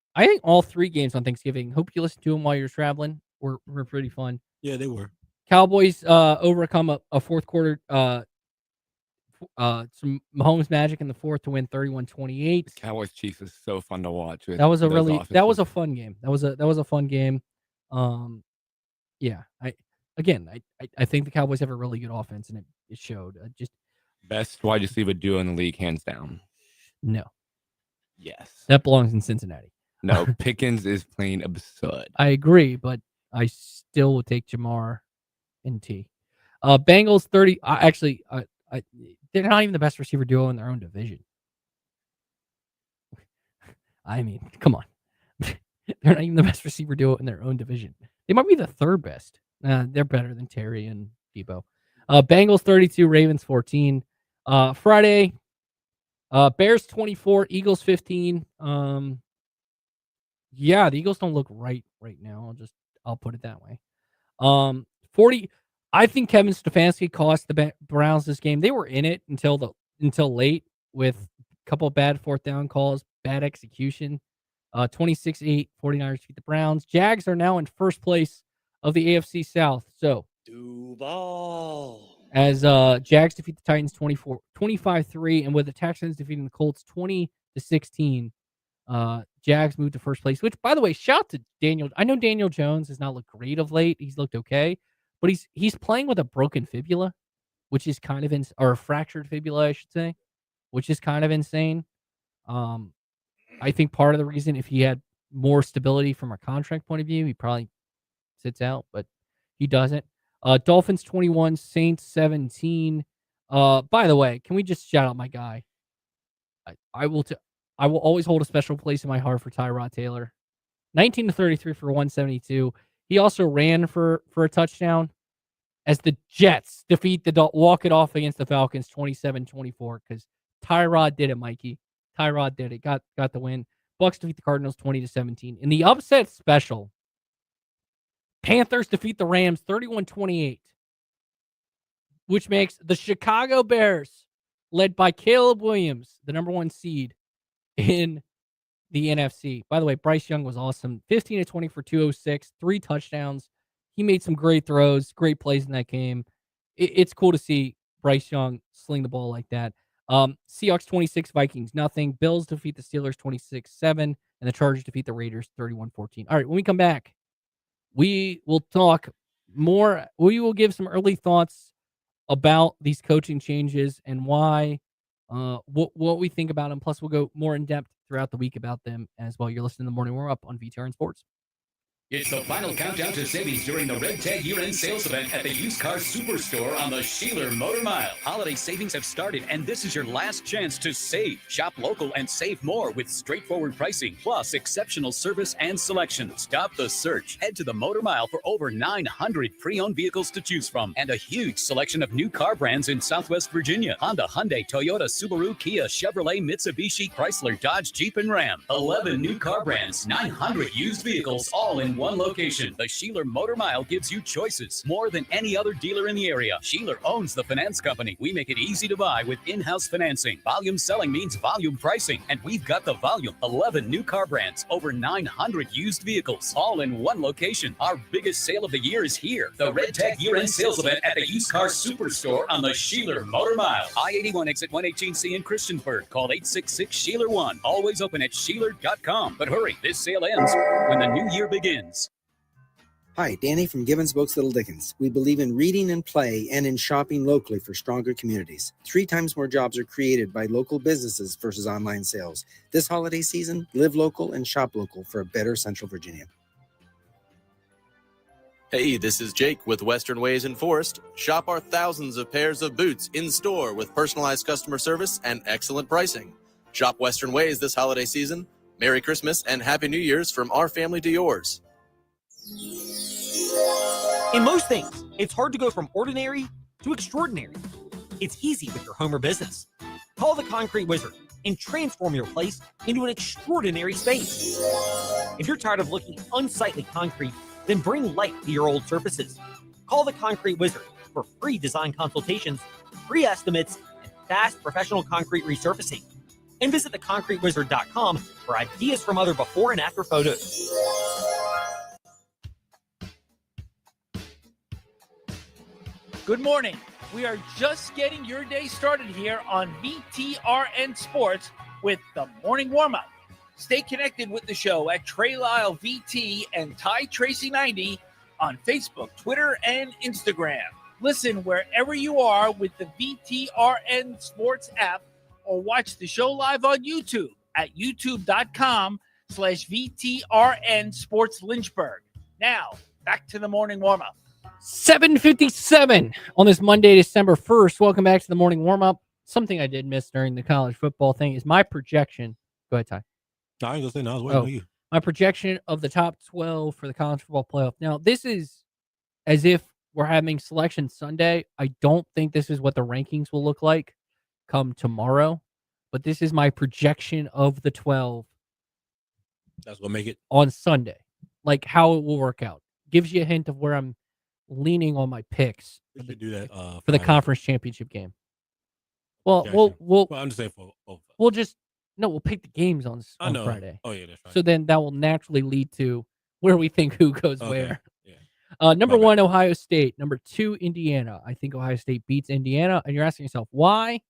all 3 games on Thanksgiving, hope you listened to them while you're traveling, were pretty fun. Yeah, they were. Cowboys overcome a fourth quarter, some Mahomes magic in the fourth to win 31-28. Cowboys Chiefs is so fun to watch. That was a fun game. That was a fun game. Yeah, I think the Cowboys have a really good offense, and it showed. Just best wide receiver duo in the league, hands down. No. Yes. That belongs in Cincinnati. No, Pickens is playing absurd. I agree, but I still would take Jamar and T. Bengals 30. They're not even the best receiver duo in their own division. I mean, come on. They're not even the best receiver duo in their own division. They might be the third best. They're better than Terry and Debo. Bengals 32, Ravens 14. Friday, Bears 24, Eagles 15. Yeah, the Eagles don't look right now. I'll put it that way. 40. I think Kevin Stefanski cost the Browns this game. They were in it until late with a couple of bad fourth down calls, bad execution. 26-8, 49ers beat the Browns. Jags are now in first place of the AFC South. So Duval. as Jags defeat the Titans 25-3, and with the Texans defeating the Colts 20-16, Jags moved to first place. Which, by the way, shout to Daniel. I know Daniel Jones has not looked great of late. He's looked okay, but he's playing with a broken fibula, which is kind of or a fractured fibula, I should say, which is kind of insane. I think part of the reason, if he had more stability from a contract point of view, he probably sits out, but he doesn't. Dolphins 21, Saints 17. By the way, can we just shout out my guy? I will always hold a special place in my heart for Tyrod Taylor. 19-33 for 172. He also ran for a touchdown as the Jets walk it off against the Falcons 27-24 because Tyrod did it, Mikey. Tyrod did it. Got the win. Bucks defeat the Cardinals 20-17. In the upset special, Panthers defeat the Rams 31-28, which makes the Chicago Bears, led by Caleb Williams, the number 1 seed in the NFC. By the way, Bryce Young was awesome. 15-20 for 206, 3 touchdowns. He made some great throws, great plays in that game. It's cool to see Bryce Young sling the ball like that. Seahawks 26, Vikings nothing. Bills defeat the Steelers 26-7, and the Chargers defeat the Raiders 31-14. All right, when we come back, we will talk more. We will give some early thoughts about these coaching changes and why, what we think about them. Plus, we'll go more in depth throughout the week about them as well. You're listening to the Morning Warm Up on VTR and Sports. It's the final countdown to savings during the Red Tag year-end sales event at the Used Car Superstore on the Sheeler Motor Mile. Holiday savings have started, and this is your last chance to save. Shop local and save more with straightforward pricing, plus exceptional service and selection. Stop the search. Head to the Motor Mile for over 900 pre-owned vehicles to choose from, and a huge selection of new car brands in Southwest Virginia. Honda, Hyundai, Toyota, Subaru, Kia, Chevrolet, Mitsubishi, Chrysler, Dodge, Jeep, and Ram. 11 new car brands, 900 used vehicles, all in one location. The Sheeler Motor Mile gives you choices more than any other dealer in the area. Sheeler owns the finance company. We make it easy to buy with in-house financing. Volume selling means volume pricing, and we've got the volume. 11 new car brands, over 900 used vehicles, all in one location. Our biggest sale of the year is here. The Red Tag year-end sales event at the Used Car Superstore on the Sheeler Motor Mile. I-81 exit 118C in Christiansburg. Call 866-SHEELER1. Always open at Sheeler.com. But hurry, this sale ends when the new year begins. Hi, Danny from Gibbons Books Little Dickens. We believe in reading and play and in shopping locally for stronger communities. 3 times more jobs are created by local businesses versus online sales. This holiday season, live local and shop local for a better Central Virginia. Hey, this is Jake with Western Ways in Forest. Shop our thousands of pairs of boots in store with personalized customer service and excellent pricing. Shop Western Ways this holiday season. Merry Christmas and Happy New Year's from our family to yours. In most things, it's hard to go from ordinary to extraordinary. It's easy with your home or business. Call the Concrete Wizard and transform your place into an extraordinary space. If you're tired of looking at unsightly concrete, then bring light to your old surfaces. Call the Concrete Wizard for free design consultations, free estimates, and fast professional concrete resurfacing. And visit theconcretewizard.com for ideas from other before and after photos. Good morning. We are just getting your day started here on VTRN Sports with the morning warm-up. Stay connected with the show at Trey Lyle VT and Ty Tracy 90 on Facebook, Twitter, and Instagram. Listen wherever you are with the VTRN Sports app or watch the show live on YouTube at youtube.com/VTRN Sports Lynchburg. Now, back to the morning warm-up. 7:57 on this Monday, December 1st. Welcome back to the morning warm-up. Something I did miss during the college football thing is my projection. Go ahead, Ty. I ain't gonna say no. I was waiting on you. my projection of the top 12 for the college football playoff. Now, this is as if we're having Selection Sunday. I don't think this is what the rankings will look like come tomorrow, but this is my projection of the 12. That's what make it on Sunday, like how it will work out. Gives you a hint of where I'm leaning on my picks we should do that for the conference championship game. Well, well, I'm just saying we'll pick the games on Friday. Oh yeah, that's right. So then that will naturally lead to where we think who goes Okay. where. Yeah. Number 1, Ohio State. Number 2, Indiana. I think Ohio State beats Indiana, and you're asking yourself, why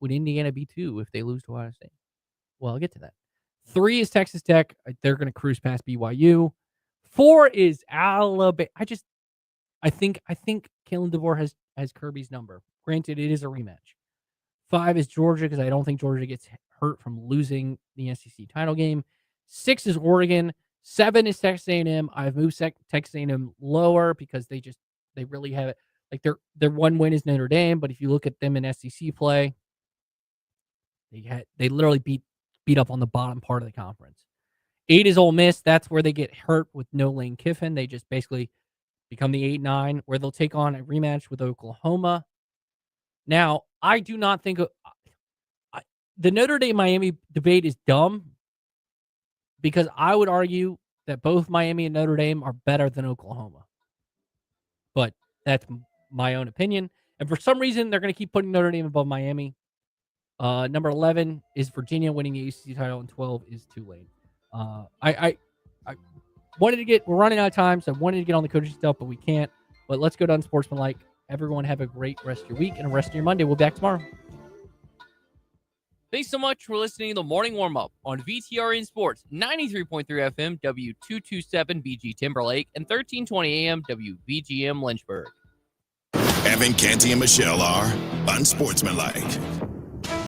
would Indiana be 2 if they lose to Ohio State? Well, I'll get to that. 3 is Texas Tech. They're going to cruise past BYU. 4 is Alabama. I think Kalen DeVore has Kirby's number. Granted, it is a rematch. 5 is Georgia because I don't think Georgia gets hurt from losing the SEC title game. 6 is Oregon. 7 is Texas A&M. I've moved Texas A&M lower because they really have it. Like their one win is Notre Dame, but if you look at them in SEC play, they literally beat up on the bottom part of the conference. 8 is Ole Miss. That's where they get hurt with no Lane Kiffin. They just basically become the 8-9, where they'll take on a rematch with Oklahoma. Now, I do not think the Notre Dame-Miami debate is dumb because I would argue that both Miami and Notre Dame are better than Oklahoma. But that's my own opinion. And for some reason, they're going to keep putting Notre Dame above Miami. Number 11 is Virginia winning the ACC title, and 12 is Tulane. I wanted to we're running out of time, so I wanted to get on the coaching stuff, but we can't. But let's go down sportsmanlike. Everyone have a great rest of your week and a rest of your Monday. We'll be back tomorrow. Thanks so much for listening to the morning warm-up on VTRN Sports, 93.3 FM, W227 BG Timberlake, and 1320 AM WVGM Lynchburg. Evan, Canty, and Michelle are unsportsmanlike.